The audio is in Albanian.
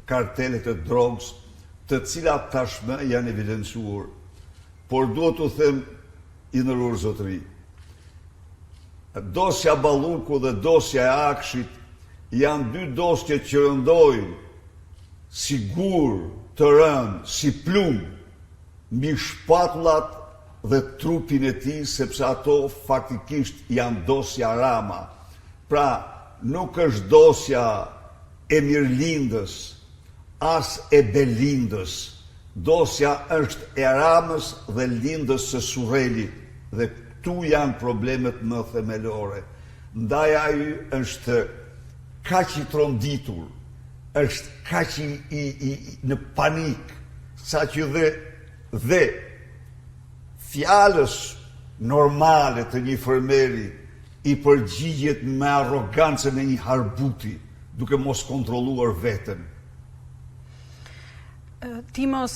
kartelet e drogës, të cilat tashmë janë evidencuar. Por duhet të them, i nderuar zotëri, dosja Balluku dhe dosja e Akshit janë dy dosje që rëndojnë si gur të rënd, si plumb, mbi shpatullat dhe trupin e tij, sepse ato faktikisht janë dosja Rama. Pra, nuk është dosja e Mirlindës, as e Belindës. Dosja është e Ramës dhe Lindës së Surrelit, dhe këtu janë problemet më themelore. Ndaj ai është kaq i tronditur, është kaq në panik, sa që dhe fjalës normale të një fermeri i përgjigjet me arrogancën e një harbuti, duke mos kontrolluar veten. Timos,